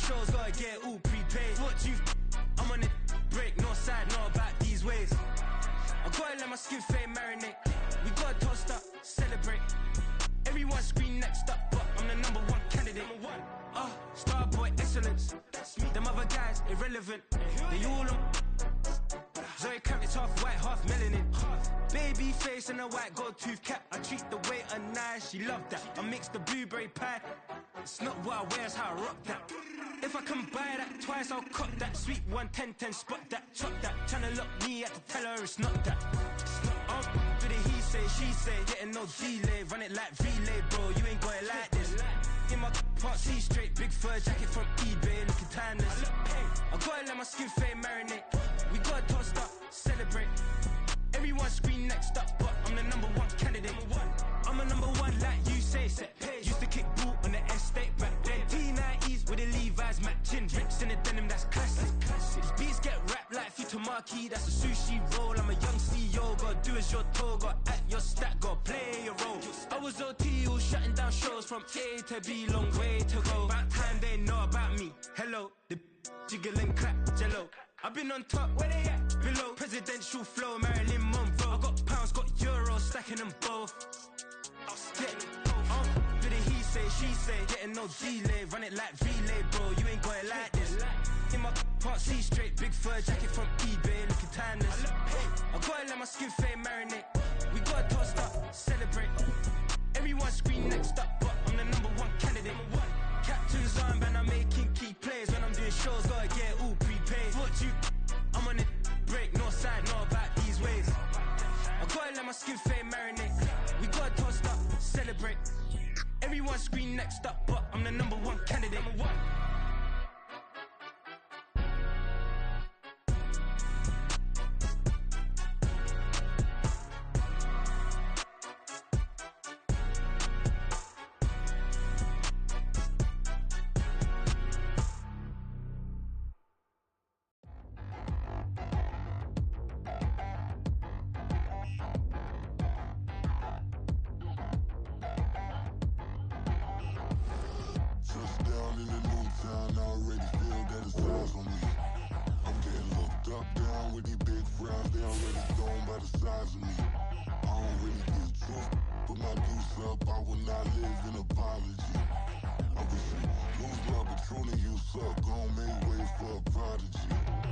shows, gotta get it all prepaid. What you I'm on it, break, no side, no about these ways. I gotta let my skin fade marinate. We gotta toast up, celebrate. Everyone scream next up, but I'm the #1 candidate. Starboy excellence. That's me. Them other guys irrelevant. They all on. Zoe Camp, it's half white, half melanin. Baby face and a white gold tooth cap. I treat the waiter nice, she love that. I mix the blueberry pie. It's not what I wear, it's how I rock that. If I can buy that twice, I'll cop that. Sweet 110, spot that, chop that. Tryna lock me at the teller, it's not that. For the he say, she say, getting no delay. Run it like relay, bro, you ain't got it like this. In my part C straight, big fur jacket from eBay, looking timeless. I gotta let my skin fade marinate. We gotta toast up, celebrate. Everyone scream next up, but I'm the #1 candidate. I'm a #1 like you say, set page. Used to kick boot on the estate back then. T90s with the Levi's matching. Rips in the denim, that's classic. These beats get wrapped like Futamaki, that's a sushi roll. I'm a young CEO, gotta do as you're told. Gotta act your stat, gotta play your role. I was OT, all shutting down shows from A to B, long way to go. About time they know about me. Hello, the jiggle and clap, jello. I've been on top, where they at? Below, presidential flow, Marilyn Monroe. I got pounds, got euros, stacking them both. For the he say, she say, getting no delay. Run it like relay, bro, you ain't got it like this. In my part C straight, big fur jacket from eBay, looking timeless. I gotta let my skin fade marinate. We gotta toast up, celebrate. Everyone scream next up, but I'm the #1 candidate. Captain's armband, I'm making key plays. When I'm doing shows, gotta get it all prepaid. What you I'm on it, break, no side, no about these ways. I gotta let my skin fade marinate. We gotta toast up, celebrate. Everyone scream next up, but I'm the #1 candidate.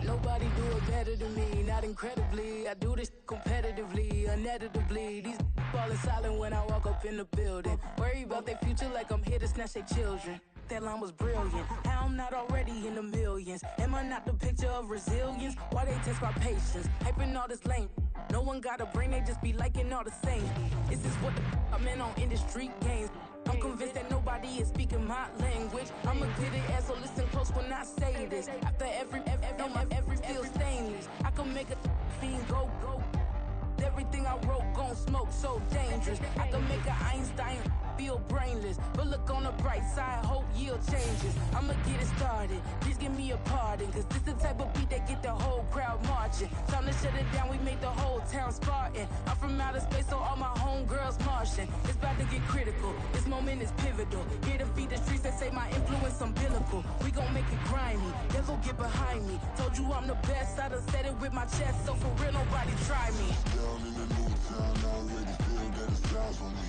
Nobody do it better than me, not incredibly. I do this competitively, uneditably. These falling silent when I walk up in the building. Worry about their future like I'm here to snatch their children. That line was brilliant. How I'm not already in the millions. Am I not the picture of resilience? Why they test my patience? Hyping all this lame. No one got a brain, they just be liking all the same. Is this what the I'm in on industry games? I'm convinced that nobody is speaking my language. I'm a good ass, so listen close when I say this. After every feel stainless. I can make a fiend go. Everything I wrote gon' smoke, so dangerous. I can make an Einstein feel brainless. But look on the bright side, hope yield changes. I'ma get it started, please give me a pardon. Cause this the type of beat that get the whole crowd marching. Time to shut it down, we made the whole town Spartan. I'm from outer space, so all my homegirls Martian. It's about to get critical, this moment is pivotal. Here to feed the streets that say my influence umbilical. We gon' make it grimy, they'll go get behind me. Told you I'm the best, I done said it with my chest. So for real, nobody try me. Down in the new town, I already feel that it's eyes on me.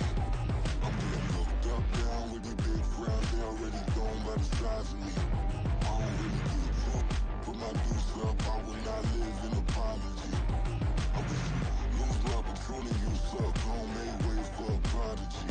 I'm getting looked up, down with these big crowds, they already gone by the size of me. I don't really get drunk, put my deuce up, I will not live in apology. I wish you lose my Patron and you suck, gon' make way for a prodigy.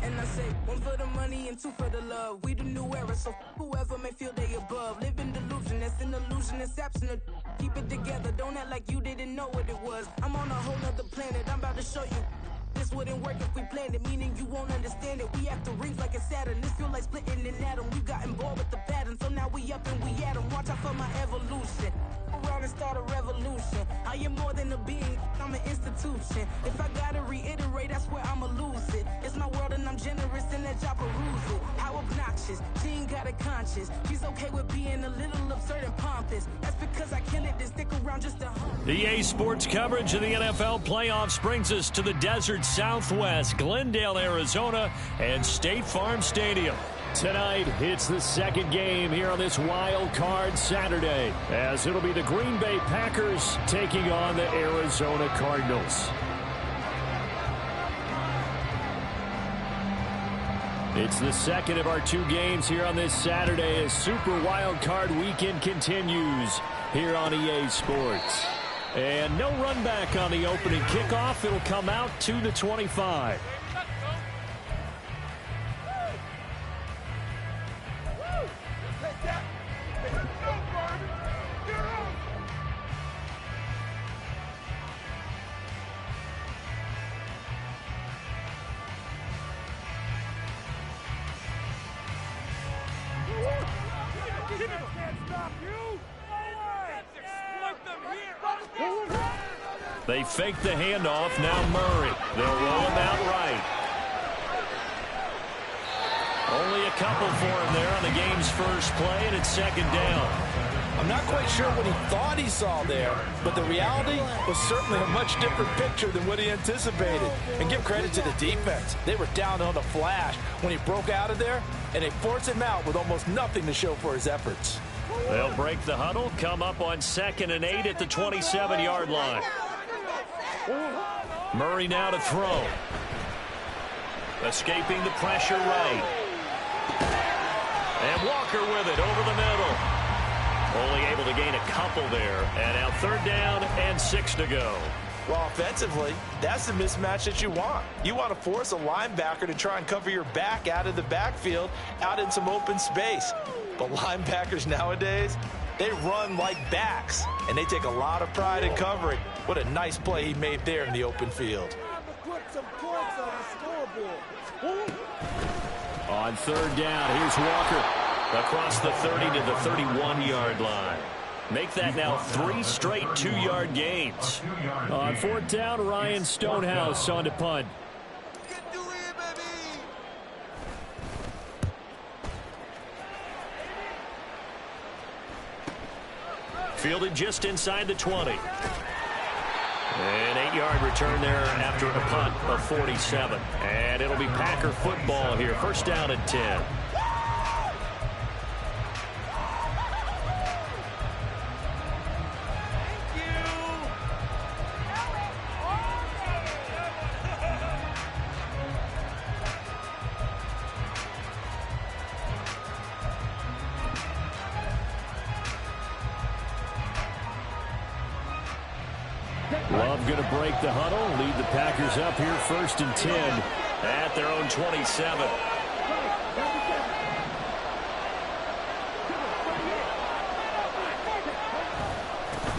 And I say, one for the money and two for the love. We the new era, so whoever may feel they above. Live in delusion, that's an illusion, that's absent. Keep it together, don't act like you didn't know what it was. I'm on a whole nother planet, I'm about to show you. This wouldn't work if we planned it, meaning you won't understand it. We have to rings like a Saturn, this feel like splitting an atom. We got involved with the pattern, so now we up and we at 'em. Watch out for my evolution. Around and start a revolution. I am more than a being, I'm an institution. If I gotta reiterate, I swear I'ma lose it. It's my world and I'm generous and that y'all peruse it. How obnoxious, she ain't got a conscience. She's okay with being a little absurd and pompous. That's because I kill it, then stick around just to hump. EA Sports coverage of the NFL playoffs brings us to the desert Southwest, Glendale, Arizona, and State Farm Stadium. Tonight, it's the second game here on this wild card Saturday, as it'll be the Green Bay Packers taking on the Arizona Cardinals. It's the second of our two games here on this Saturday as Super Wild Card Weekend continues here on EA Sports. And no run back on the opening kickoff. It'll come out to the 25. They fake the handoff. Now Murray. They'll roll him out right. Only a couple for him there on the game's first play, and it's second down. I'm not quite sure what he thought he saw there, but the reality was certainly a much different picture than what he anticipated. And give credit to the defense. They were down on the flash when he broke out of there, and they forced him out with almost nothing to show for his efforts. They'll break the huddle, come up on 2nd and 8 at the 27-yard line. Murray now to throw. Escaping the pressure right. And Walker with it over the middle. Only able to gain a couple there. And now 3rd down and 6 to go. Well, offensively, that's the mismatch that you want. You want to force a linebacker to try and cover your back out of the backfield, out in some open space. But linebackers nowadays, they run like backs, and they take a lot of pride in covering. What a nice play he made there in the open field. On 3rd down, here's Walker across the 30 to the 31-yard line. Make that now 3 straight 2-yard gains. On 4th down, Ryan Stonehouse on to punt. Fielded just inside the 20. An 8-yard return there after a punt of 47. And it'll be Packer football here. 1st down and 10. Love going to break the huddle, lead the Packers up here 1st and 10 at their own 27.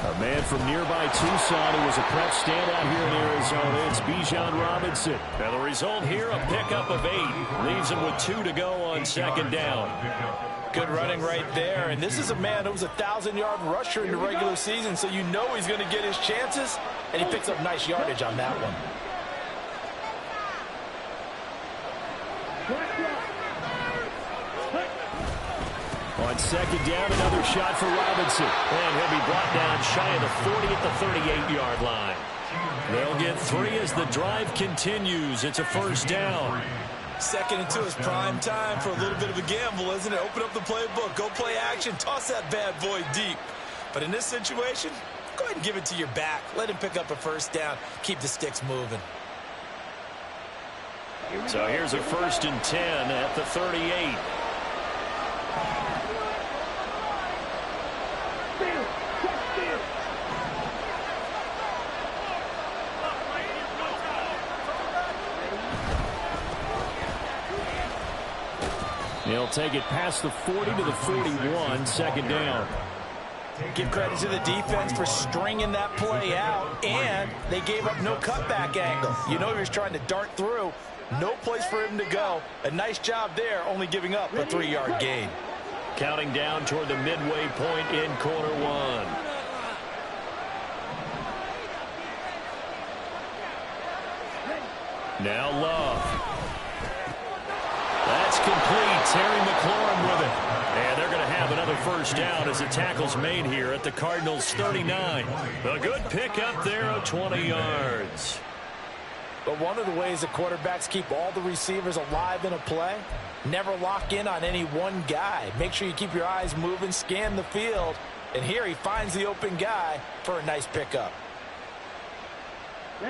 A man from nearby Tucson who was a prep standout here in Arizona. It's Bijan Robinson. And the result here, a pickup of 8. Leaves him with 2 to go on 2nd down. Good running right there. And this is a man who was a 1,000-yard rusher in the regular season, so you know he's going to get his chances, and he picks up nice yardage on that one. On 2nd down, another shot for Robinson. And he'll be brought down shy of the 40 at the 38-yard line. They'll get 3 as the drive continues. It's a 1st down. 2nd and 2 is prime time for a little bit of a gamble, isn't it? Open up the playbook, go play action, toss that bad boy deep. But in this situation, go ahead and give it to your back. Let him pick up a 1st down. Keep the sticks moving. So here's a 1st and 10 at the 38. He'll take it past the 40 to the 41, 2nd down. Give credit to the defense for stringing that play out, and they gave up no cutback angle. You know he was trying to dart through. No place for him to go. A nice job there, only giving up a 3-yard gain. Counting down toward the midway point in quarter 1. Now Love. That's complete. Terry McLaurin with it. And they're going to have another 1st down as the tackle's made here at the Cardinals' 39. A good pickup there of 20 yards. But one of the ways that quarterbacks keep all the receivers alive in a play, never lock in on any one guy. Make sure you keep your eyes moving, scan the field. And here he finds the open guy for a nice pickup.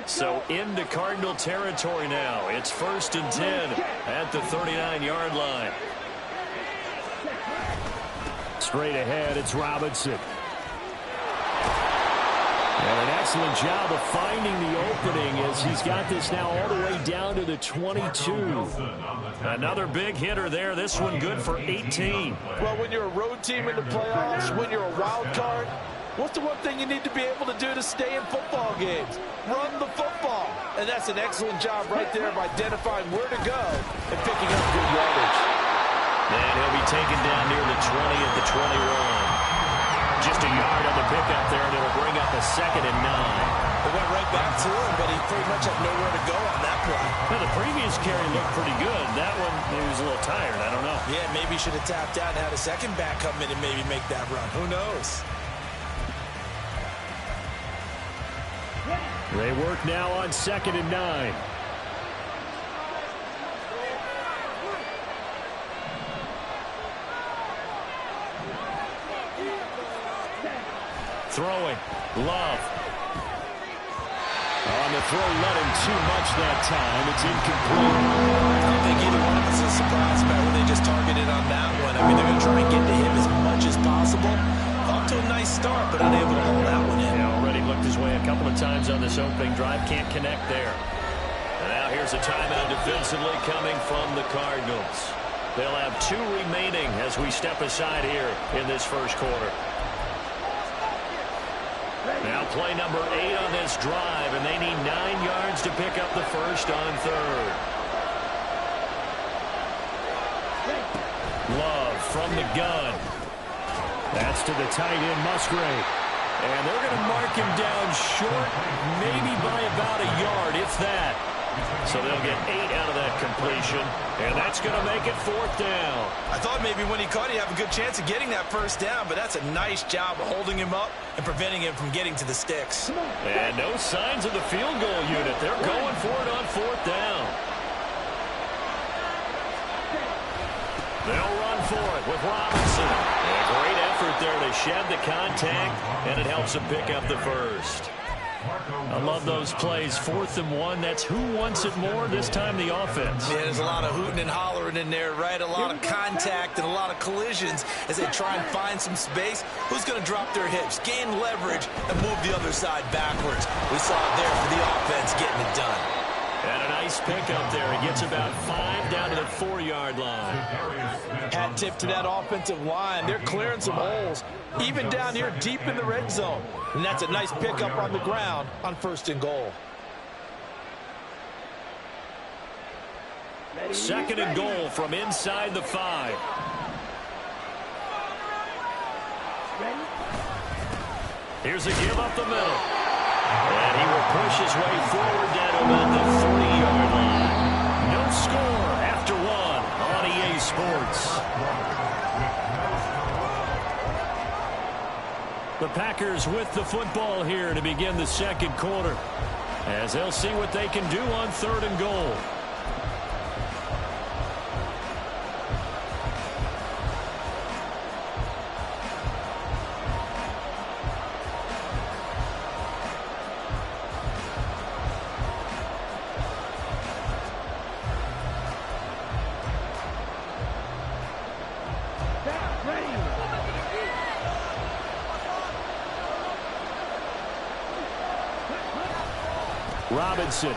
So into Cardinal territory now. It's 1st and 10 at the 39-yard line. Straight ahead, it's Robinson. And an excellent job of finding the opening as he's got this now all the way down to the 22. Another big hitter there. This one good for 18. Well, when you're a road team in the playoffs, when you're a wild card, what's the one thing you need to be able to do to stay in football games? Run the football. And that's an excellent job right there of identifying where to go and picking up good yardage. And he'll be taken down near the 20 at the 21. Just a yard on the pickup there, and it'll bring up a 2nd and 9. They went right back to him, but he pretty much had nowhere to go on that play. Well, the previous carry looked pretty good. That one, he was a little tired. I don't know. Yeah, maybe he should have tapped out and had a second back come in and maybe make that run. Who knows? They work now on 2nd and 9. Throwing. Love. On the throw, let him too much that time. It's incomplete. I don't think either one of us is surprised about where they just targeted on that one. I mean, they're going to try and get to him as much as possible. Off to a nice start, but unable to hold that one in. He already looked his way a couple of times on this opening drive. Can't connect there. And now here's a timeout defensively coming from the Cardinals. They'll have 2 remaining as we step aside here in this first quarter. Now play number 8 on this drive, and they need 9 yards to pick up the first on 3rd. Love from the gun. That's to the tight end, Musgrave. And they're going to mark him down short, maybe by about a yard, if that. So they'll get 8 out of that completion, and that's going to make it 4th down. I thought maybe when he caught it, he'd have a good chance of getting that first down, but that's a nice job of holding him up and preventing him from getting to the sticks. And no signs of the field goal unit. They're going for it on 4th down. They'll run for it with Robinson. And a great effort there to shed the contact, and it helps them pick up the first. I love those plays. 4th and 1. That's who wants it more this time, the offense. Yeah, there's a lot of hooting and hollering in there, right? A lot of contact and a lot of collisions as they try and find some space. Who's going to drop their hips, gain leverage, and move the other side backwards? We saw it there for the offense getting it done. And a nice pickup there. He gets about 5 down to the 4-yard line. Hat tip to that offensive line. They're clearing some holes, even down here deep in the red zone. And that's a nice pickup on the ground on 1st and goal. 2nd and goal from inside the 5. Here's a give up the middle. And he will push his way forward down to about the 40-yard line. No score after 1 on EA Sports. The Packers with the football here to begin the 2nd quarter, as they'll see what they can do on 3rd and goal. Robinson. And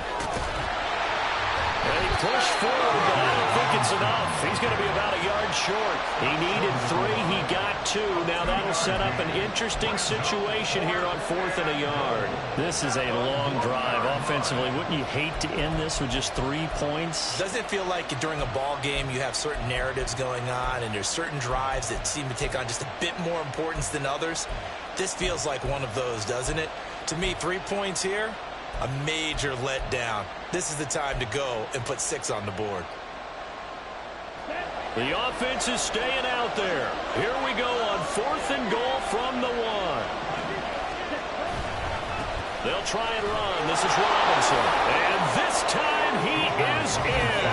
he pushed forward, but I don't think it's enough. He's going to be about a yard short. He needed 3. He got 2. Now that'll set up an interesting situation here on 4th and a yard. This is a long drive offensively. Wouldn't you hate to end this with just 3 points? Doesn't it feel like during a ball game you have certain narratives going on and there's certain drives that seem to take on just a bit more importance than others? This feels like one of those, doesn't it? To me, 3 points here, a major letdown. This is the time to go and put 6 on the board. The offense is staying out there. Here we go on 4th and goal from the 1. They'll try and run. This is Robinson. And this time he is in.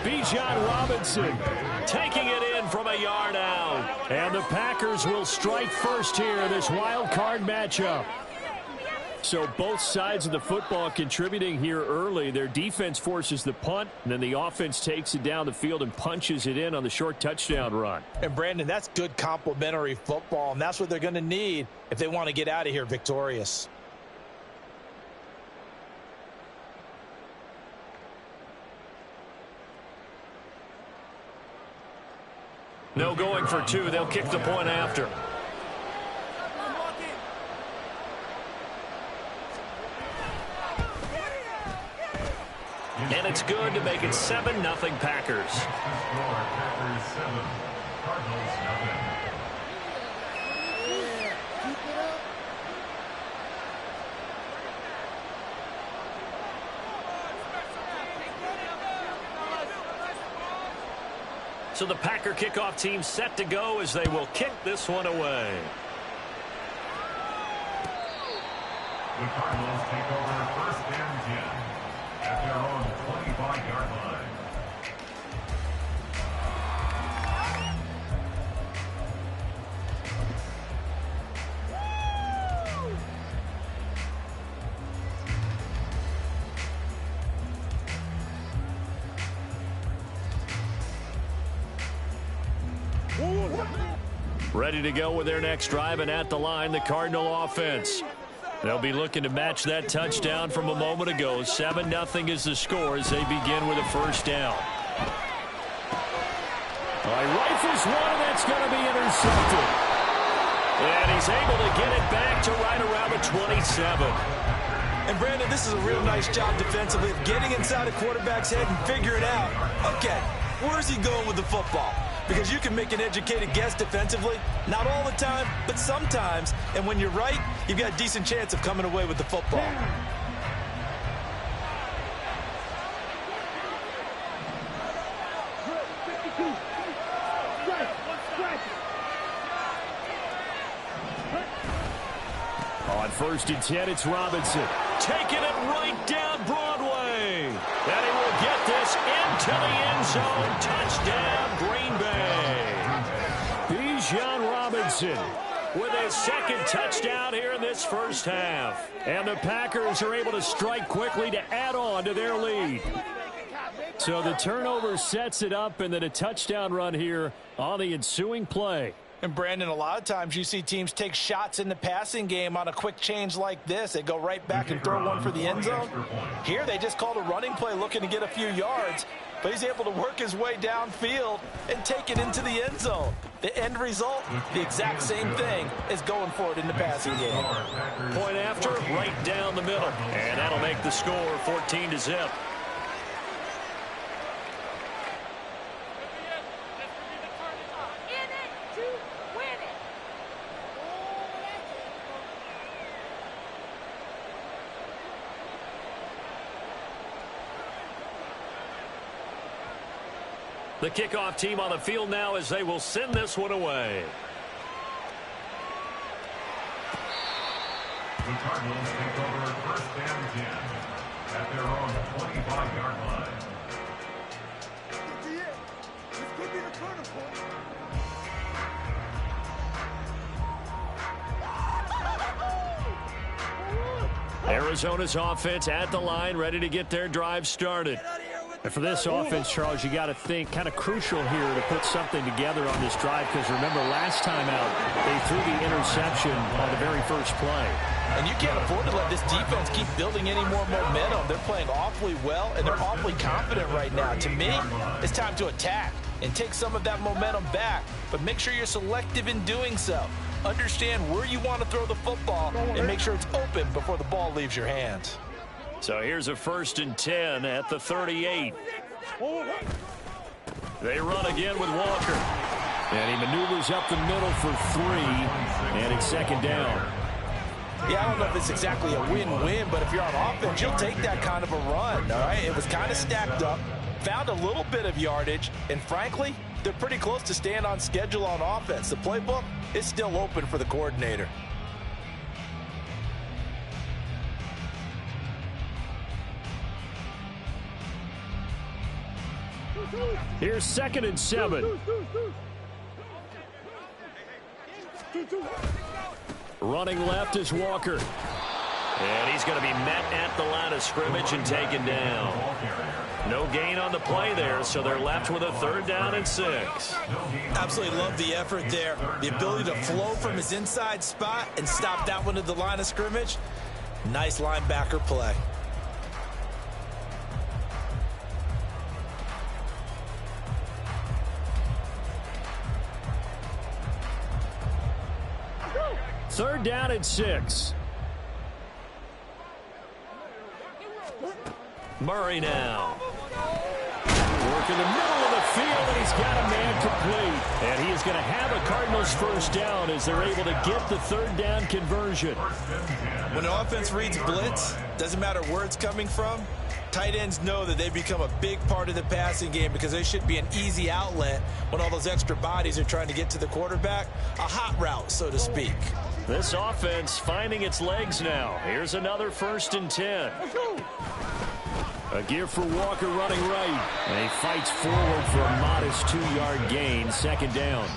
Bijan Robinson taking it in from a yard out. And the Packers will strike first here in this wild card matchup. So both sides of the football contributing here early. Their defense forces the punt, and then the offense takes it down the field and punches it in on the short touchdown run. And, Brandon, that's good complementary football, and that's what they're going to need if they want to get out of here victorious. No going for two. They'll kick the point after. And it's good to make it 7-0 Packers. Packers 7, Cardinals nothing. So the Packer kickoff team set to go as they will kick this one away. The Cardinals take over first and 10 at their own 25-yard line. Ready to go with their next drive, and at the line, the Cardinal offense. They'll be looking to match that touchdown from a moment ago. 7-0 is the score as they begin with a first down. Rifles one, and that's going to be intercepted. And he's able to get it back to right around the 27. And, Brandon, this is a real nice job defensively of getting inside a quarterback's head and figuring out, okay, where's he going with the football? Because you can make an educated guess defensively, not all the time, but sometimes. And when you're right, you've got a decent chance of coming away with the football. On 1st and 10, it's Robinson. Taking it right down Broadway. And he will get this into the end zone. Touchdown, Green Bay. Bijan Robinson with his second touchdown here in this first half. And the Packers are able to strike quickly to add on to their lead. So the turnover sets it up, and then a touchdown run here on the ensuing play. And, Brandon, a lot of times you see teams take shots in the passing game on a quick change like this. They go right back and throw one for the end zone. Here they just called a running play looking to get a few yards, but he's able to work his way downfield and take it into the end zone. The end result, the exact same thing as going for it in the passing game. Point after, right down the middle. And that'll make the score 14-0. The kickoff team on the field now as they will send this one away. The Cardinals take over first and 10 at their own 25-yard line. Arizona's offense at the line, ready to get their drive started. And for this offense, Charles, you got to think kind of crucial here to put something together on this drive, because remember last time out they threw the interception on the very first play. And you can't afford to let this defense keep building any more momentum. They're playing awfully well, and they're awfully confident right now. To me, it's time to attack and take some of that momentum back, but make sure you're selective in doing so. Understand where you want to throw the football and make sure it's open before the ball leaves your hands. So here's a 1st and 10 at the 38. They run again with Walker. And he maneuvers up the middle for 3, and it's 2nd down. Yeah, I don't know if it's exactly a win-win, but if you're on offense, you'll take that kind of a run, all right? It was kind of stacked up, found a little bit of yardage, and frankly, they're pretty close to staying on schedule on offense. The playbook is still open for the coordinator. Here's 2nd and 7. Running left is Walker. And he's going to be met at the line of scrimmage and taken down. No gain on the play there, so they're left with a 3rd down and 6. Absolutely love the effort there. The ability to flow from his inside spot and stop that one at the line of scrimmage. Nice linebacker play. Third down and 6. Murray now. Work in the middle of the field, and he's got a man complete. And he is going to have a Cardinals 1st down as they're able to get the 3rd down conversion. When the offense reads blitz, doesn't matter where it's coming from, tight ends know that they've become a big part of the passing game because they should be an easy outlet when all those extra bodies are trying to get to the quarterback. A hot route, so to speak. This offense finding its legs now. Here's another 1st and 10. A give for Walker running right. And he fights forward for a modest 2-yard gain. 2nd down.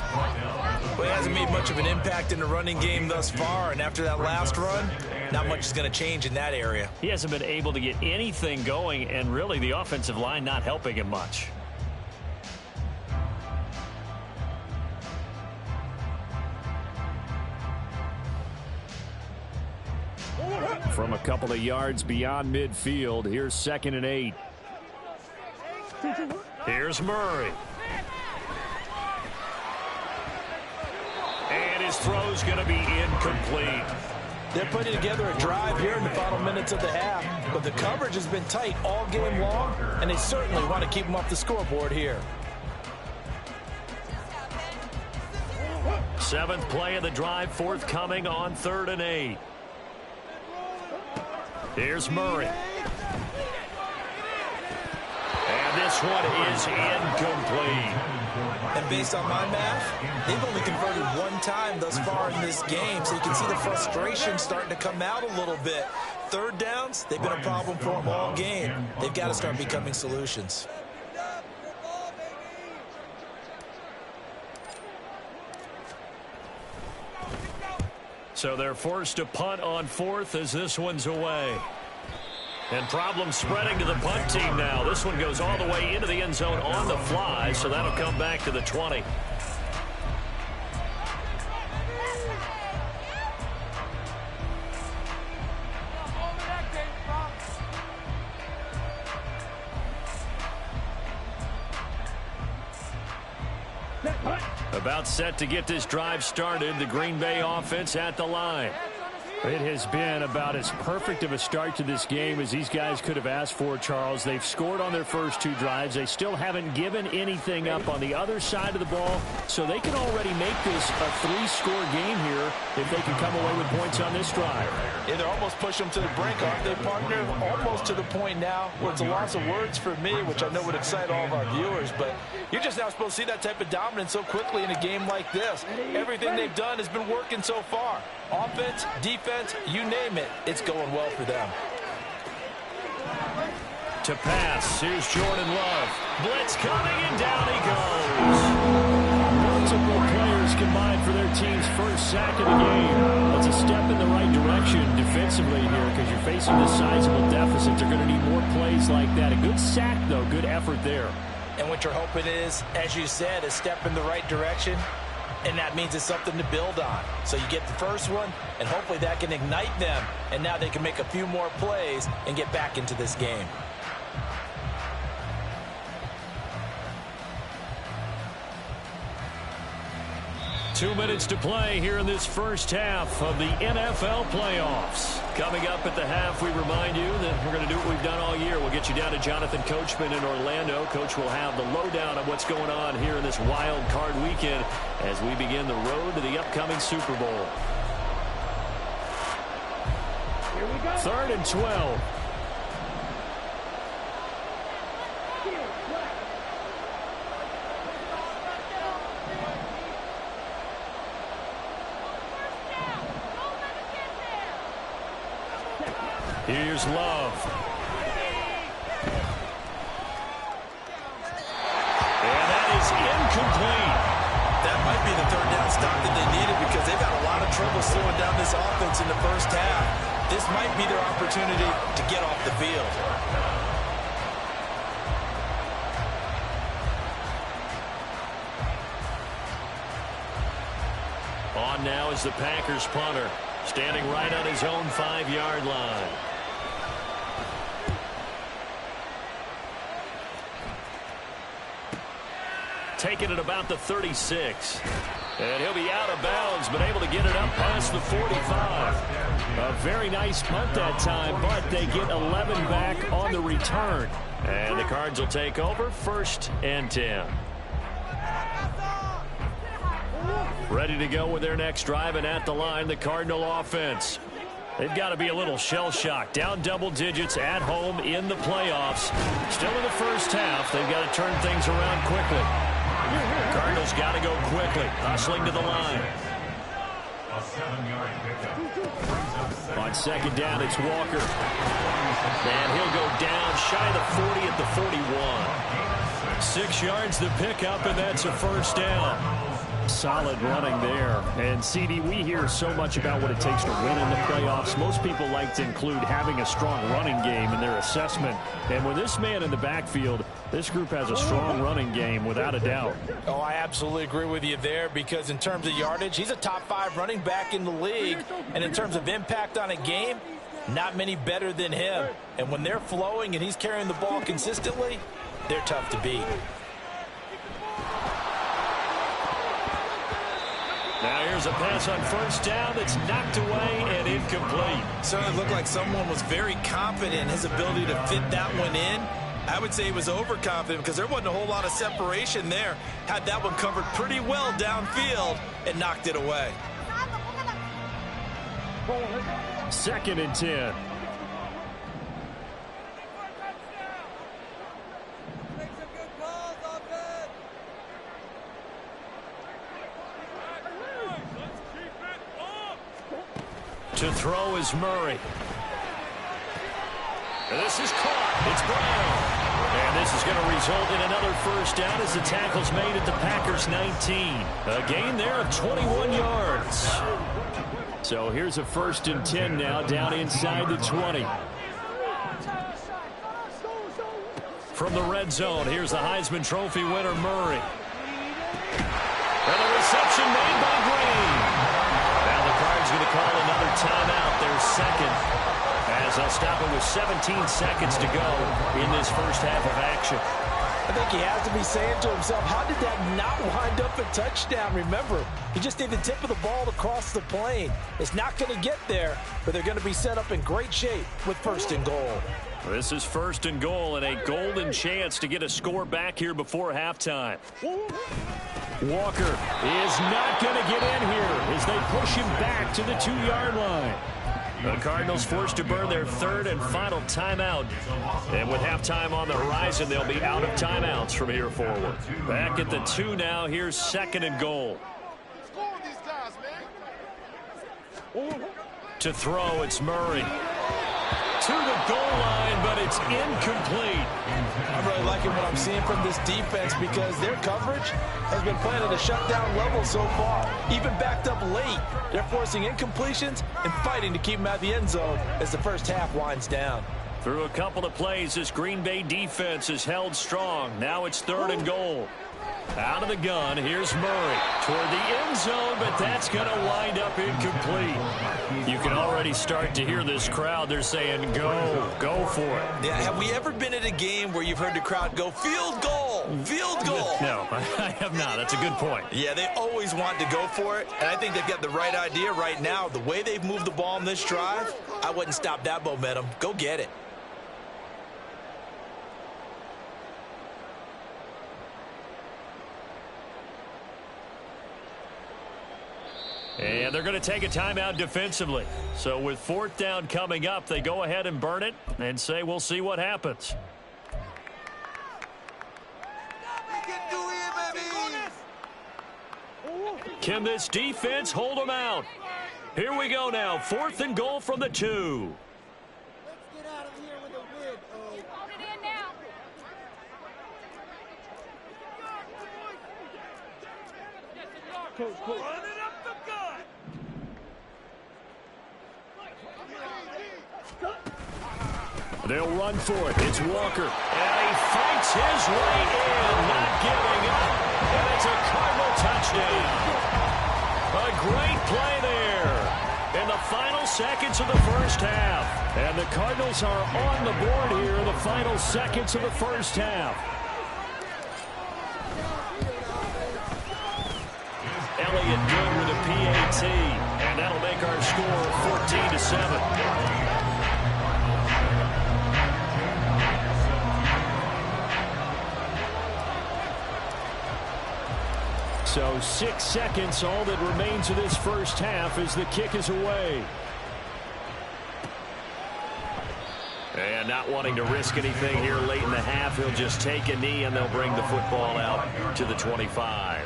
Well, he hasn't made much of an impact in the running game thus far, and after that last run, not much is going to change in that area. He hasn't been able to get anything going, and really the offensive line not helping him much. From a couple of yards beyond midfield, here's 2nd and 8. Here's Murray. And his throw's going to be incomplete. They're putting together a drive here in the final minutes of the half, but the coverage has been tight all game long, and they certainly want to keep them off the scoreboard here. 7th play of the drive forthcoming on 3rd and 8. Here's Murray. And this one is incomplete. And based on my math, they've only converted 1 time thus far in this game, so you can see the frustration starting to come out a little bit. 3rd downs, they've been a problem for them all game. They've got to start becoming solutions. So they're forced to punt on 4th as this one's away. And problems spreading to the punt team now. This one goes all the way into the end zone on the fly, so that'll come back to the 20. About set to get this drive started. The Green Bay offense at the line. It has been about as perfect of a start to this game as these guys could have asked for, Charles. They've scored on their first 2 drives. They still haven't given anything up on the other side of the ball, so they can already make this a 3-score game here if they can come away with points on this drive. Yeah, they're almost pushing them to the brink, aren't they, partner? Almost to the point now where it's a loss of words for me, which I know would excite all of our viewers, but you're just now supposed to see that type of dominance so quickly in a game like this. Everything they've done has been working so far. Offense, defense, you name it, it's going well for them. To pass, here's Jordan Love. Blitz coming, and down he goes. Multiple players combined for their team's first sack of the game. That's a step in the right direction defensively here because you're facing this sizable deficit. They're going to need more plays like that. A good sack, though. Good effort there. And what you're hoping is, as you said, a step in the right direction. And that means it's something to build on. So you get the first one, and hopefully that can ignite them. And now they can make a few more plays and get back into this game. Two minutes to play here in this first half of the NFL playoffs. Coming up at the half, we remind you that we're going to do what we've done all year. We'll get you down to Jonathan Coachman in Orlando. Coach will have the lowdown on what's going on here in this wild card weekend as we begin the road to the upcoming Super Bowl. Here we go. 3rd and 12. Here's Love. And might be their opportunity to get off the field. On now is the Packers punter, standing right on his own 5-yard line. Taking it about the 36. And he'll be out of bounds, but able to get it up past the 45. A very nice punt that time, but they get 11 back on the return. And the Cards will take over, 1st and 10. Ready to go with their next drive, and at the line, the Cardinal offense. They've got to be a little shell-shocked. Down double digits at home in the playoffs. Still in the first half. They've got to turn things around quickly. Cardinals got to go quickly. Hustling to the line. A 7-yard pickup. On second down, it's Walker. And he'll go down shy of the 40 at the 41. 6 yards the pickup, and that's a first down. Solid running there. And, CD, we hear so much about what it takes to win in the playoffs. Most people like to include having a strong running game in their assessment. And with this man in the backfield, this group has a strong running game without a doubt. Oh, I absolutely agree with you there, because in terms of yardage, he's a top 5 running back in the league. And in terms of impact on a game, not many better than him. And when they're flowing and he's carrying the ball consistently, they're tough to beat. Now here's a pass on first down that's knocked away and incomplete. Certainly looked like someone was very confident in his ability to fit that one in. I would say he was overconfident because there wasn't a whole lot of separation there. Had that one covered pretty well downfield and knocked it away. 2nd and 10. To throw is Murray. And this is caught. It's Brown. And this is going to result in another first down as the tackle's made at the Packers' 19. A gain there of 21 yards. So here's a 1st and 10 now down inside the 20. From the red zone, here's the Heisman Trophy winner, Murray. And the reception made by Green. Now the Cards going to call another timeout, their 2nd, as they'll stop it with 17 seconds to go in this first half of action. I think he has to be saying to himself, how did that not wind up a touchdown? Remember, he just did the tip of the ball across the plane. It's not going to get there, but they're going to be set up in great shape with 1st and goal. This is 1st and goal and a golden chance to get a score back here before halftime. Walker is not going to get in here as they push him back to the 2-yard line. The Cardinals forced to burn their 3rd and final timeout. And with halftime on the horizon, they'll be out of timeouts from here forward. Back at the 2 now. Here's 2nd and goal. To throw, it's Murray. To the goal line, but it's incomplete. I'm really liking what I'm seeing from this defense because their coverage has been playing at a shutdown level so far. Even backed up late, they're forcing incompletions and fighting to keep them out of the end zone as the first half winds down. Through a couple of plays, this Green Bay defense is held strong. Now it's 3rd and goal. Out of the gun, here's Murray toward the end zone, but that's going to wind up incomplete. You can already start to hear this crowd. They're saying, go for it. Yeah, have we ever been at a game where you've heard the crowd go, field goal, field goal? No, I have not. That's a good point. Yeah, they always want to go for it, and I think they've got the right idea right now. The way they've moved the ball in this drive, I wouldn't stop that momentum. Go get it. And they're going to take a timeout defensively. So with 4th down coming up, they go ahead and burn it and say we'll see what happens. Can this defense hold them out? Here we go now. 4th and goal from the 2. Let's get out of here with a win. Hold it in now. Run it up the gut. They'll run for it. It's Walker. And he fights his way in, not giving up. And it's a Cardinal touchdown. A great play there in the final seconds of the first half. And the Cardinals are on the board here in the final seconds of the first half. Elliott good with a PAT. And that'll make our score 14-7. So 6 seconds, all that remains of this first half as the kick is away. And not wanting to risk anything here late in the half, he'll just take a knee and they'll bring the football out to the 25.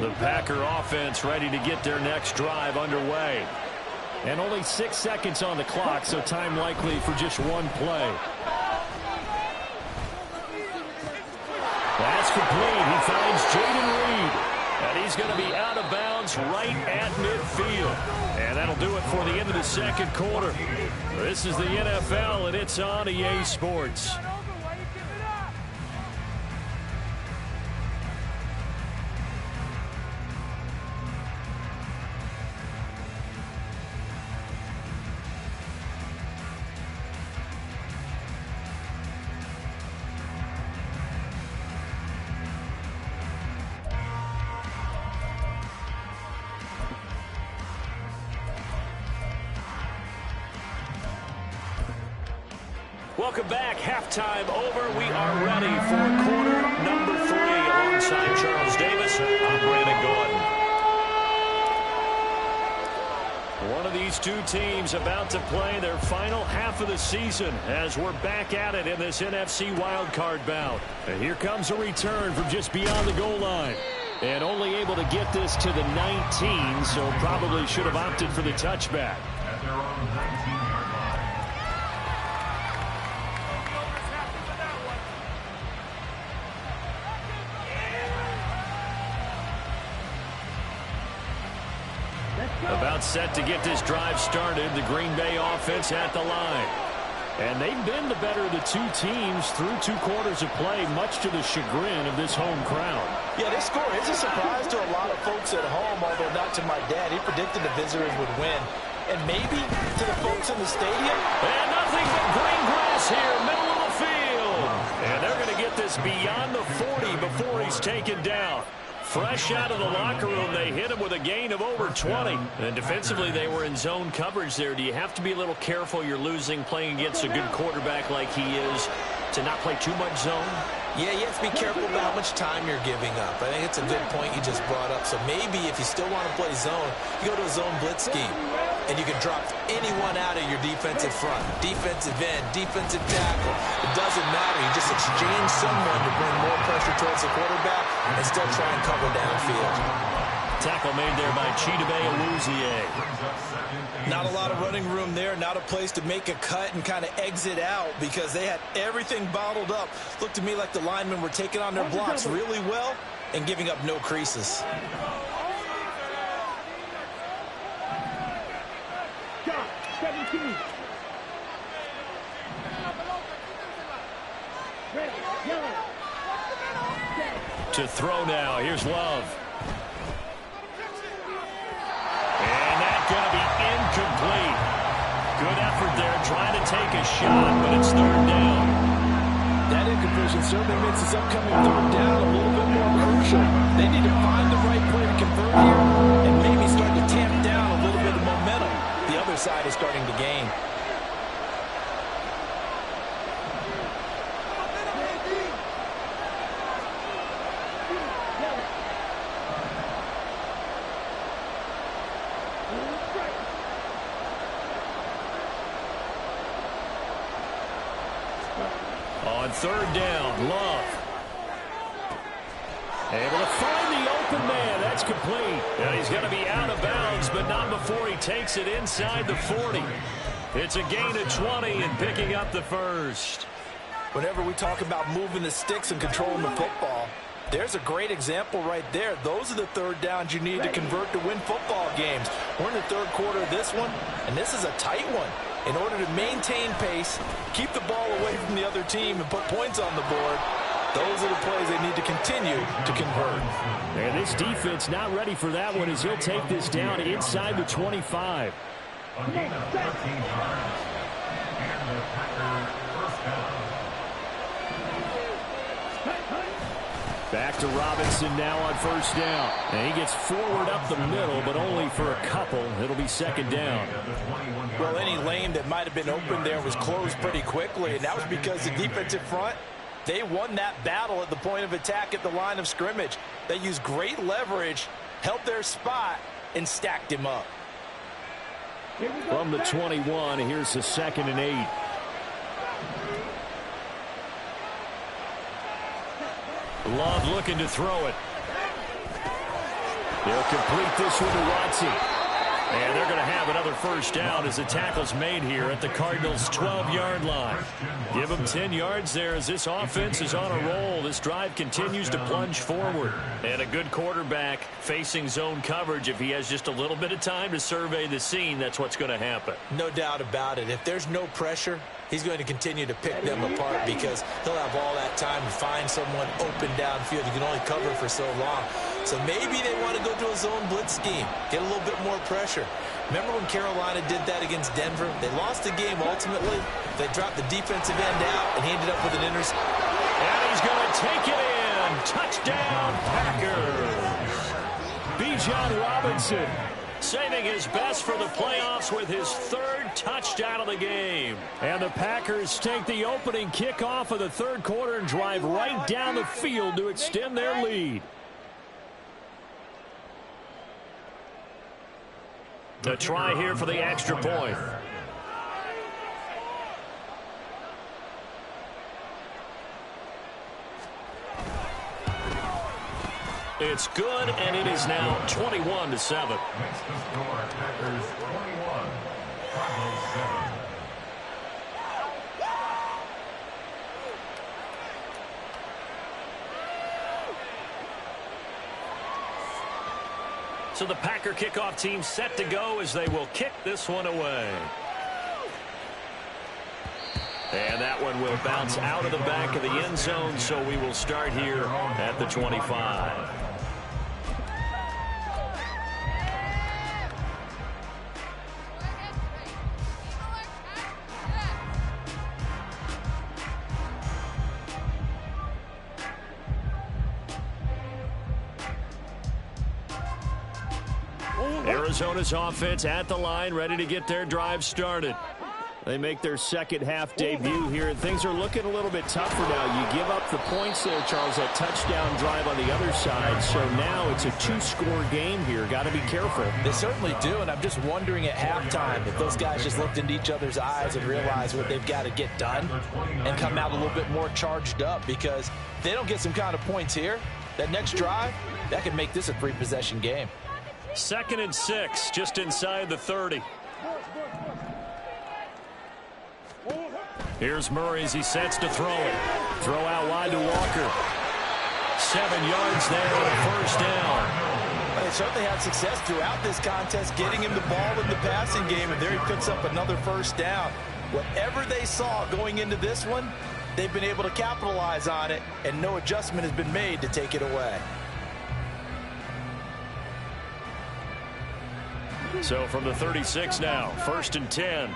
The Packer offense ready to get their next drive underway. And only 6 seconds on the clock, so time likely for just one play. That's complete. He finds Jaden Reed. And he's going to be out of bounds right at midfield. And that'll do it for the end of the second quarter. This is the NFL, and it's on EA Sports. Welcome back. Halftime over. We are ready for quarter number 3. Alongside Charles Davis, I'm Brandon Gordon. One of these two teams about to play their final half of the season as we're back at it in this NFC wildcard bout. And here comes a return from just beyond the goal line. And only able to get this to the 19, so probably should have opted for the touchback. At their own 19-yard line. About set to get this drive started, the Green Bay offense at the line. And they've been the better of the two teams through 2 quarters of play, much to the chagrin of this home crowd. Yeah, this score is a surprise to a lot of folks at home, although not to my dad. He predicted the visitors would win. And maybe to the folks in the stadium. And nothing but green grass here, middle of the field. And they're going to get this beyond the 40 before he's taken down. Fresh out of the locker room, they hit him with a gain of over 20. And defensively, they were in zone coverage there. Do you have to be a little careful? You're losing, playing against a good quarterback like he is, to not play too much zone? Yeah, you have to be careful about how much time you're giving up. I think it's a good point you just brought up. So maybe if you still want to play zone, you go to a zone blitz scheme. And you can drop anyone out of your defensive front. Defensive end, defensive tackle. It doesn't matter. You just exchange someone to bring more pressure towards the quarterback and still try and cover downfield. Tackle made there by Chidobe Awuzie. Not a lot of running room there. Not a place to make a cut and kind of exit out because they had everything bottled up. Looked to me like the linemen were taking on their blocks really well and giving up no creases. To throw now. Here's Love. And that's going to be incomplete. Good effort there trying to take a shot, but it's 3rd down. That incompletion certainly makes this upcoming 3rd down a little bit more crucial. They need to find the right play to convert here and maybe start to tamp down a little bit of momentum. The other side is starting to gain. On 3rd down, Love. Able to find the open man. That's complete. And he's going to be out of bounds, but not before he takes it inside the 40. It's a gain of 20 and picking up the first. Whenever we talk about moving the sticks and controlling the football, there's a great example right there. Those are the third downs you need to convert to win football games. We're in the third quarter of this one, and this is a tight one. In order to maintain pace, keep the ball away from the other team, and put points on the board, those are the plays they need to continue to convert. And this defense not ready for that one as he'll take this down inside the 25. A gain of 13 yards. And the Packers first down. Back to Robinson now on first down. And he gets forward up the middle, but only for a couple. It'll be second down. Well, any lane that might have been open there was closed pretty quickly, and that was because the defensive front, they won that battle at the point of attack at the line of scrimmage. They used great leverage, held their spot, and stacked him up. From the 21, here's the 2nd and 8. Love looking to throw it. They'll complete this one to Watson. And they're going to have another first down as the tackle's made here at the Cardinals' 12-yard line. Give them 10 yards there as this offense is on a roll. This drive continues to plunge forward. And a good quarterback facing zone coverage. If he has just a little bit of time to survey the scene, that's what's going to happen. No doubt about it. If there's no pressure, he's going to continue to pick them apart because he'll have all that time to find someone open downfield. You can only cover for so long. So maybe they want to go to a zone blitz scheme, get a little bit more pressure. Remember when Carolina did that against Denver? They lost the game ultimately. They dropped the defensive end out, and he ended up with an interception. And he's going to take it in. Touchdown, Packers. Bijan Robinson saving his best for the playoffs with his 3rd touchdown of the game. And the Packers take the opening kickoff of the 3rd quarter and drive right down the field to extend their lead. A try here for the extra point. It's good, and it is now 21-7. Makes the score Packers 21, Cardinals 7. So the Packer kickoff team set to go as they will kick this one away. And that one will bounce out of the back of the end zone, so we will start here at the 25. Arizona's offense at the line, ready to get their drive started. They make their second half debut here, and things are looking a little bit tougher now. You give up the points there, Charles, that touchdown drive on the other side. So now it's a 2-score game here. Got to be careful. They certainly do, and I'm just wondering at halftime if those guys just looked into each other's eyes and realized what they've got to get done and come out a little bit more charged up, because if they don't get some kind of points here, that next drive, that could make this a 3-possession game. 2nd and 6, just inside the 30. Here's Murray as he sets to throw it. Throw out wide to Walker. 7 yards there on a first down. They certainly had success throughout this contest, getting him the ball in the passing game, and there he picks up another first down. Whatever they saw going into this one, they've been able to capitalize on it, and no adjustment has been made to take it away. So from the 36 now, 1st and 10.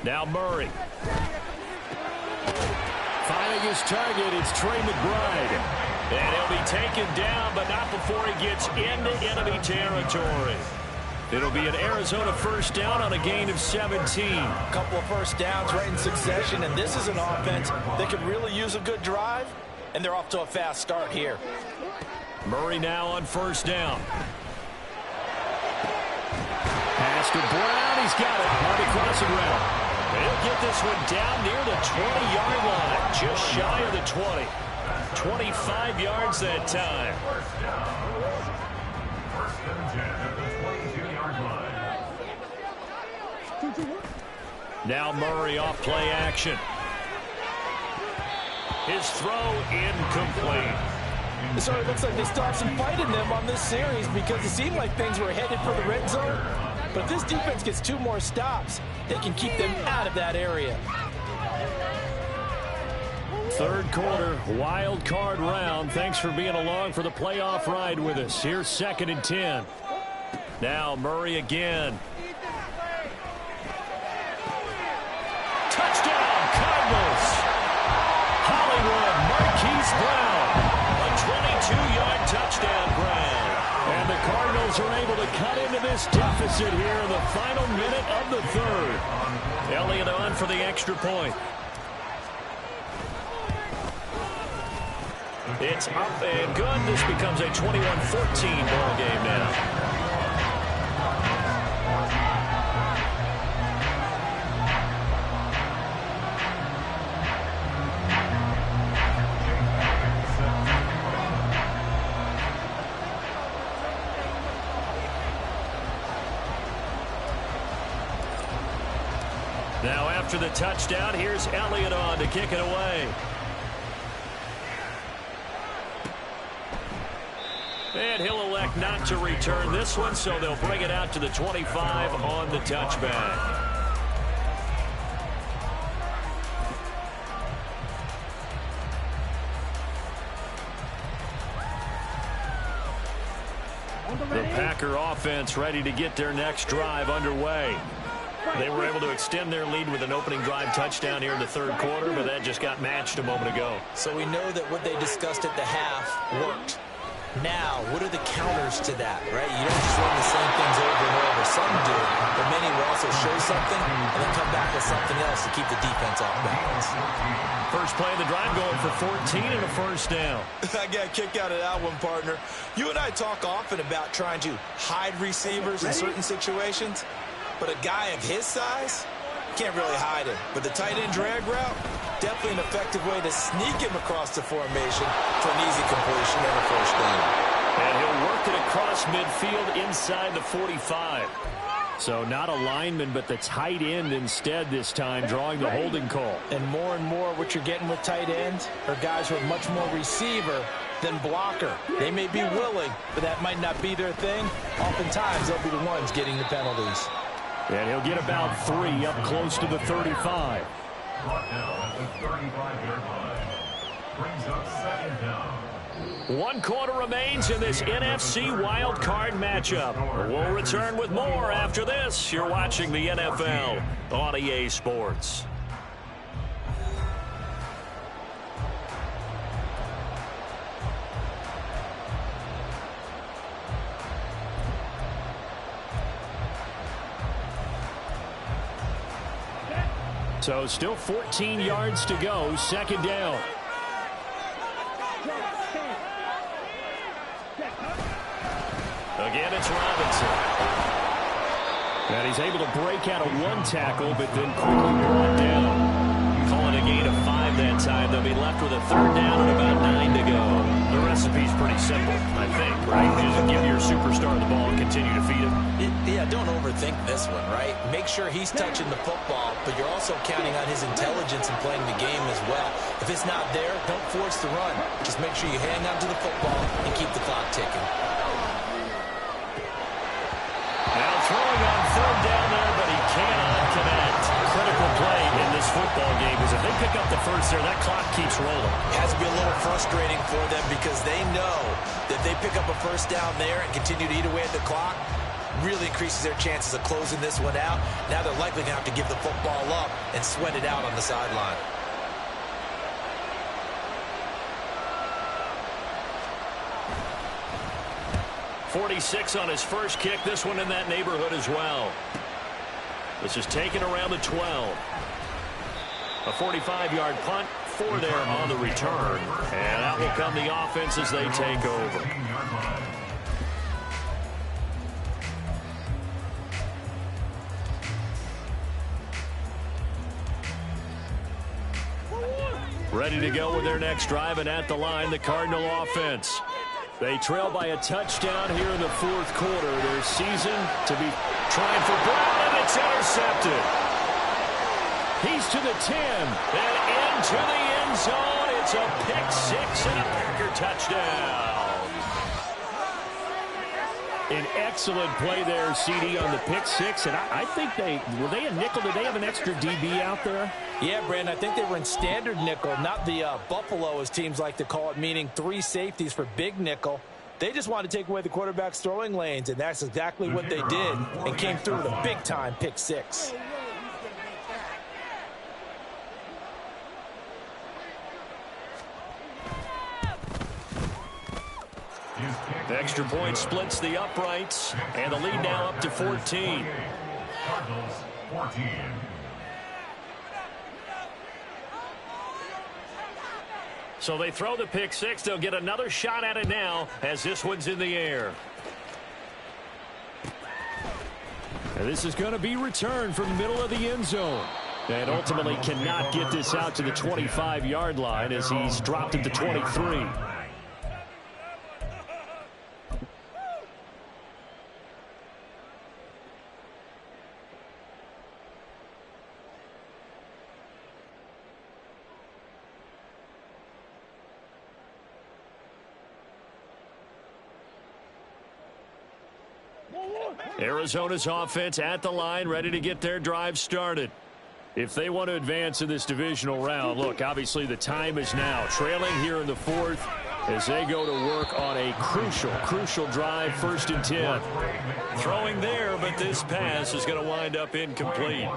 Now Murray. Finding his target, it's Trey McBride. And he'll be taken down, but not before he gets into enemy territory. It'll be an Arizona first down on a gain of 17. A couple of first downs right in succession, and this is an offense that could really use a good drive, and they're off to a fast start here. Murray now on first down. Pass to Brown. He's got it on the crossing route. He'll get this one down near the 20-yard line, just shy of the 20. 25 yards that time. First and 10 at the 22-yard line. Now Murray off play action. His throw incomplete. So it looks like they still have some fight in them on this series because it seemed like things were headed for the red zone. But if this defense gets 2 more stops, they can keep them out of that area. Third quarter, wild card round. Thanks for being along for the playoff ride with us. Here's 2nd and 10. Now Murray again. Touchdown, Cardinals. Hollywood Marquise Brown. A 22-yard touchdown grab. And the Cardinals are able to cut into this deficit here in the final minute of the third. Elliott on for the extra point. It's up and good. This becomes a 21-14 ball game now. Now after the touchdown, here's Elliott on to kick it away. And he'll elect not to return this one, so they'll bring it out to the 25 on the touchback. The Packer offense ready to get their next drive underway. They were able to extend their lead with an opening drive touchdown here in the third quarter, but that just got matched a moment ago. So we know that what they discussed at the half worked. Now, what are the counters to that, right? You don't just run the same things over and over. Some do, but many will also show something and then come back with something else to keep the defense off balance. First play of the drive going for 14 and a first down. I got a kick out of that one, partner. You and I talk often about trying to hide receivers in certain situations, but a guy of his size can't really hide him. But the tight end drag route, definitely an effective way to sneak him across the formation for an easy completion and a first down. And he'll work it across midfield inside the 45. So not a lineman, but the tight end instead this time, drawing the holding call. And more what you're getting with tight ends are guys who are much more receiver than blocker. They may be willing, but that might not be their thing. Oftentimes, they'll be the ones getting the penalties. And he'll get about 3 up close to the 35. Brought down at the 35-yard line. Brings up 2nd down. 1 quarter remains in this NFC wildcard matchup. We'll return with more after this. You're watching the NFL on EA Sports. So still 14 yards to go, 2nd down. Again, it's Robinson. And he's able to break out of 1 tackle, but then quickly brought down. Calling a gain of 5 that time. They'll be left with a 3rd down and about 9 to go. The recipe's pretty simple, I think, right? Just give your superstar the ball and continue to feed him. Yeah, don't overthink this one, right? Make sure he's touching the football, but you're also counting on his intelligence in playing the game as well. If it's not there, don't force the run. Just make sure you hang on to the football and keep the clock ticking. Now throwing on 3rd down there, but he cannot connect. Critical play in this football game, because if they pick up the first there, that clock keeps rolling. It has to be a little frustrating for them because they know that if they pick up a first down there and continue to eat away at the clock, really increases their chances of closing this one out. Now they're likely going to have to give the football up and sweat it out on the sideline. .46 on his first kick. This one in that neighborhood as well. This is taken around the 12. A 45-yard punt, 4 there on the return. And out will come the offense as they take over. Ready to go with their next drive, and at the line, the Cardinal offense. They trail by a touchdown here in the 4th quarter. Their season to be trying for Brown, and it's intercepted. He's to the 10 and into the end zone. It's a pick six and a Packer touchdown. An excellent play there, CD, on the pick six. And I think were they a nickel? Did they have an extra DB out there? Yeah, Brandon, I think they were in standard nickel, not the Buffalo, as teams like to call it, meaning 3 safeties for big nickel. They just wanted to take away the quarterback's throwing lanes, and that's exactly what they did, and came through with a big-time pick six. The extra point splits the uprights, and the lead now up to 14. Cardinals 14. So they throw the pick six. They'll get another shot at it now as this one's in the air. And this is going to be returned from the middle of the end zone. And ultimately cannot get this out to the 25-yard line as he's dropped at the 23. Arizona's offense at the line, ready to get their drive started. If they want to advance in this divisional round, look, obviously the time is now. Trailing here in the fourth as they go to work on a crucial drive, 1st and 10. Throwing there, but this pass is going to wind up incomplete.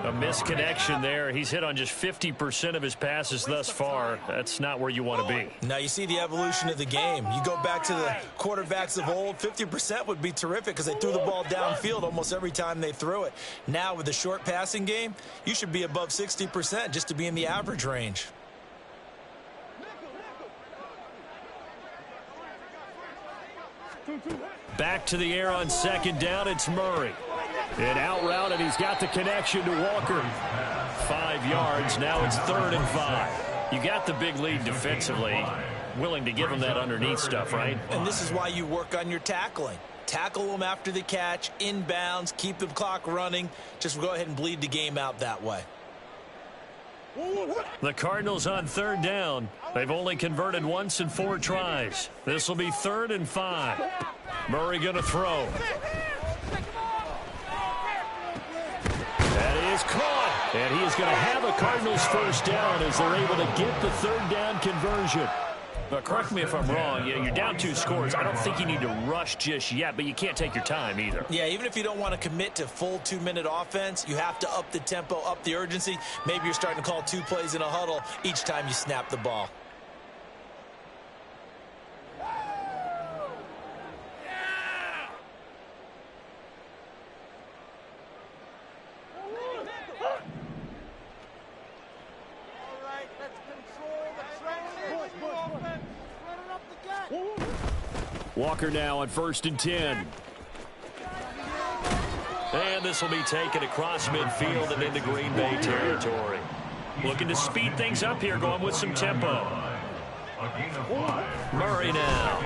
A misconnection there. He's hit on just 50% of his passes thus far. That's not where you want to be. Now you see the evolution of the game. You go back to the quarterbacks of old, 50% would be terrific because they threw the ball downfield almost every time they threw it. Now with the short passing game, you should be above 60% just to be in the average range. Back to the air on 2nd down. It's Murray. And out route, and he's got the connection to Walker. 5 yards. Now it's 3rd and 5. You got the big lead defensively. Willing to give him that underneath stuff, right? And this is why you work on your tackling. Tackle them after the catch, inbounds, keep the clock running. Just go ahead and bleed the game out that way. The Cardinals on 3rd down. They've only converted once in 4 tries. This will be 3rd and 5. Murray going to throw. That is caught. And he is going to have a Cardinals 1st down as they're able to get the 3rd down conversion. But correct me if I'm wrong. You're down 2 scores. I don't think you need to rush just yet, but you can't take your time either. Yeah, even if you don't want to commit to full 2-minute offense, you have to up the tempo, up the urgency. Maybe you're starting to call 2 plays in a huddle each time you snap the ball. Walker now on 1st and 10. And this will be taken across midfield and into Green Bay territory. Looking to speed things up here, going with some tempo. Murray now.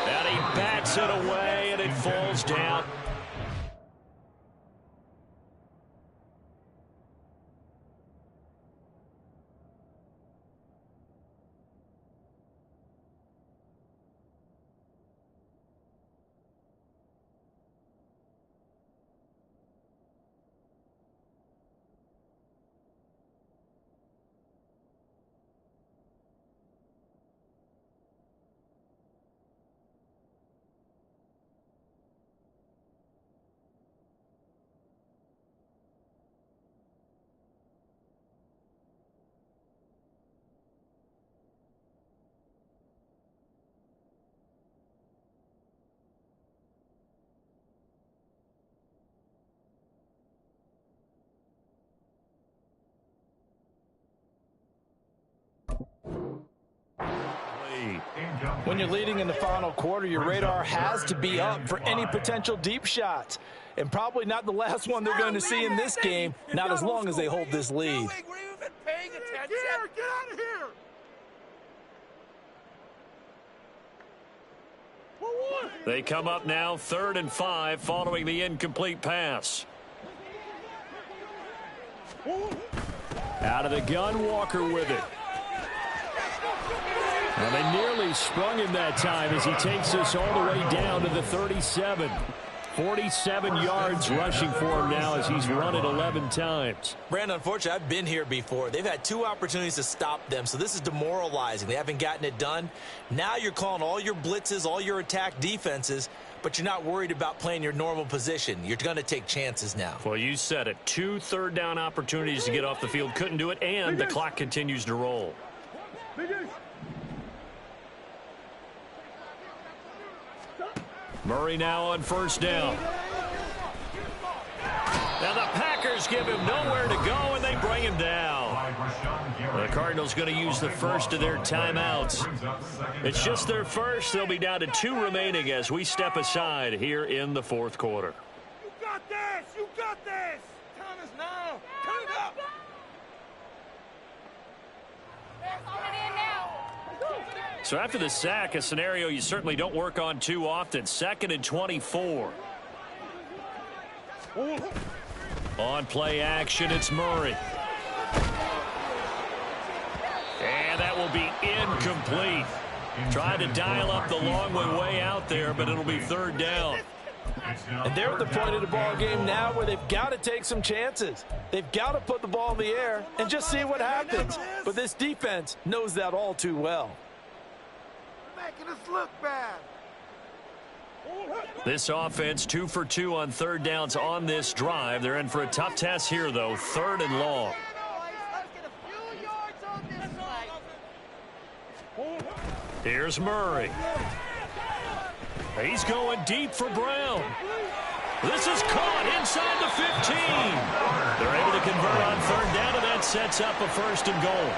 And he bats it away, and it falls down. When you're leading in the final quarter, your radar has to be up for any potential deep shots. And probably not the last one they're going to see in this game, not as long as they hold this lead. Get out of here! They come up now 3rd and 5 following the incomplete pass. Out of the gun, Walker with it. And they nearly sprung him that time as he takes us all the way down to the 37. 47 yards rushing for him now as he's run it 11 times. Brandon, unfortunately, I've been here before. They've had 2 opportunities to stop them, so this is demoralizing. They haven't gotten it done. Now you're calling all your blitzes, all your attack defenses, but you're not worried about playing your normal position. You're going to take chances now. Well, you said it. 2 third-down opportunities to get off the field. Couldn't do it, and the clock continues to roll. Murray now on 1st down. Now the Packers give him nowhere to go, and they bring him down. The Cardinals going to use the first of their timeouts. It's just their first. They'll be down to 2 remaining as we step aside here in the 4th quarter. You got this! You got this! Time is now! Turn it up! So after the sack, a scenario you certainly don't work on too often. 2nd and 24. On play action, it's Murray. And that will be incomplete. Tried to dial up the long way out there, but it'll be 3rd down. And they're at the point of the ball game now where they've got to take some chances. They've got to put the ball in the air and just see what happens. But this defense knows that all too well. Making us look bad. This offense 2 for 2 on 3rd downs on this drive. They're in for a tough test here, though. 3rd and long. Here's Murray. He's going deep for Brown. This is caught inside the 15. They're able to convert on 3rd down, and that sets up a 1st and goal.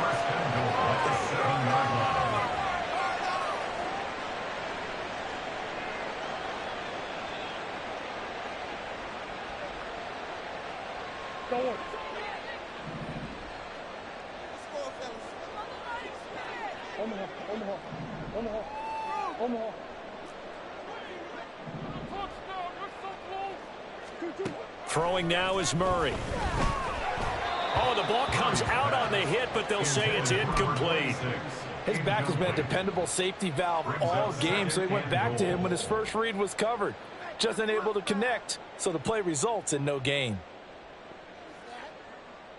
Throwing now is Murray. Oh, the ball comes out on the hit, but they'll say it's incomplete. His back has been a dependable safety valve all game, so he went back to him when his first read was covered. Just unable to connect, so the play results in no gain.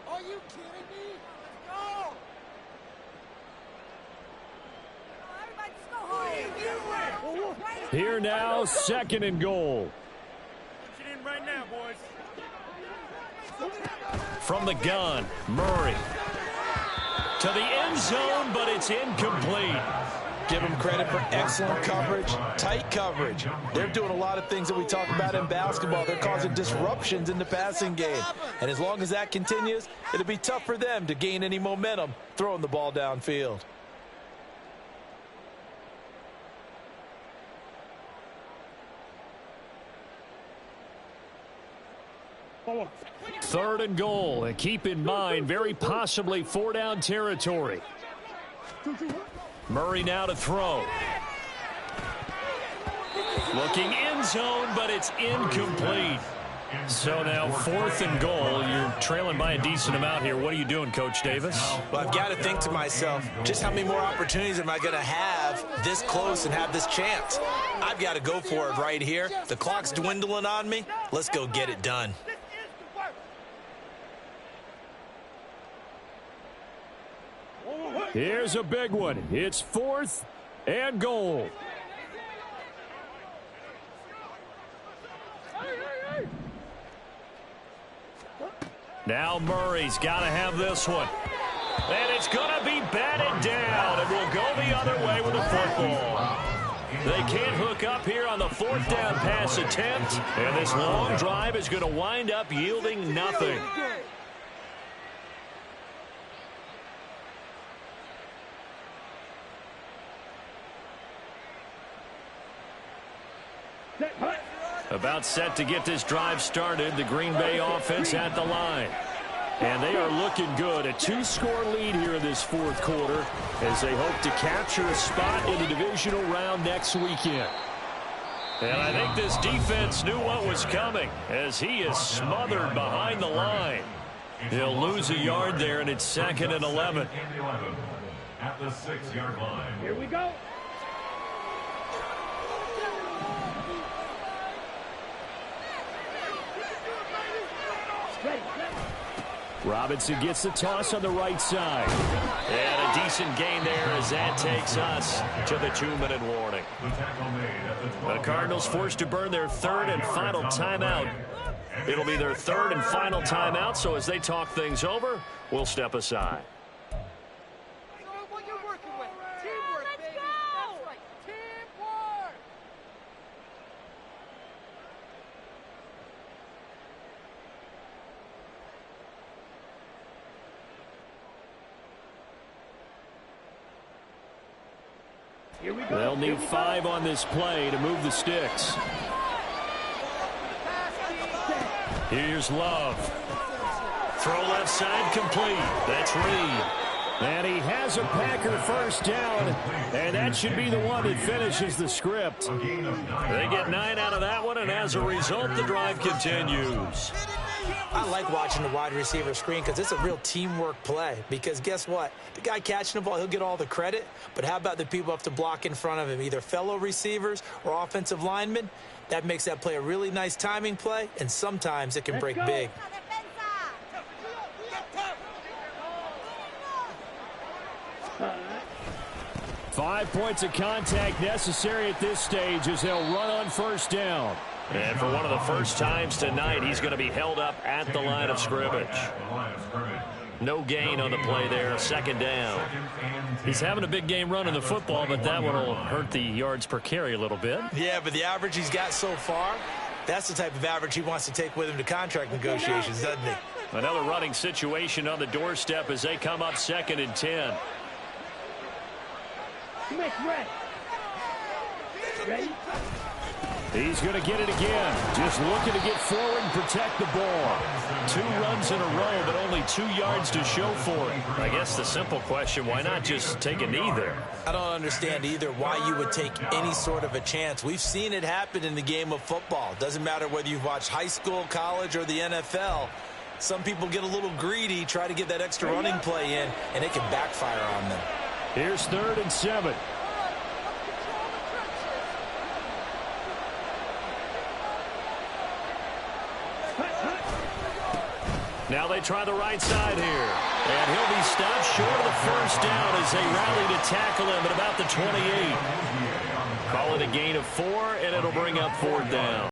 Are you kidding me? Go! Here now, 2nd and goal. Put it in right now, boys. From the gun, Murray. To the end zone, but it's incomplete. Give them credit for excellent coverage, tight coverage. They're doing a lot of things that we talk about in basketball. They're causing disruptions in the passing game. And as long as that continues, it'll be tough for them to gain any momentum throwing the ball downfield. Third and goal. And keep in mind, very possibly 4-down territory. Murray now to throw. Looking end zone, but it's incomplete. So now 4th and goal. You're trailing by a decent amount here. What are you doing, Coach Davis? Well, I've got to think to myself, just how many more opportunities am I going to have this close and have this chance? I've got to go for it right here. The clock's dwindling on me. Let's go get it done. Here's a big one. It's 4th and goal. Now Murray's got to have this one. And it's going to be batted down. And we'll go the other way with the football. They can't hook up here on the 4th down pass attempt. And this long drive is going to wind up yielding nothing. About set to get this drive started. The Green Bay offense at the line. And they are looking good. A 2-score lead here in this 4th quarter as they hope to capture a spot in the divisional round next weekend. And I think this defense knew what was coming as he is smothered behind the line. He'll lose a yard there, and it's 2nd and 11. At the 6-yard line. Here we go. Robinson gets the toss on the right side. And a decent gain there as that takes us to the 2-minute warning. The Cardinals forced to burn their 3rd and final timeout. It'll be their 3rd and final timeout, so as they talk things over, we'll step aside. They'll need 5 on this play to move the sticks. Here's Love. Throw left side complete. That's Reed. And he has a Packer first down, and that should be the one that finishes the script. They get 9 out of that one, and as a result, the drive continues. I like watching the wide receiver screen because it's a real teamwork play. Because guess what? The guy catching the ball, he'll get all the credit. But how about the people have to block in front of him, either fellow receivers or offensive linemen? That makes that play a really nice timing play, and sometimes it can break big. 5 points of contact necessary at this stage as they'll run on first down. And for one of the first times tonight, he's going to be held up at the line of scrimmage. No gain on the play there, 2nd down. He's having a big game running the football, but that one will hurt the yards per carry a little bit. Yeah, but the average he's got so far, that's the type of average he wants to take with him to contract negotiations, doesn't he? Another running situation on the doorstep as they come up 2nd and 10. Ready? He's going to get it again. Just looking to get forward and protect the ball. 2 runs in a row, but only 2 yards to show for it. I guess the simple question, why not just take a knee there? I don't understand either why you would take any sort of a chance. We've seen it happen in the game of football. Doesn't matter whether you've watched high school, college, or the NFL. Some people get a little greedy, try to get that extra running play in, and it can backfire on them. Here's 3rd and 7. Now they try the right side here. And he'll be stopped short of the first down as they rally to tackle him at about the 28. Call it a gain of 4, and it'll bring up 4th down.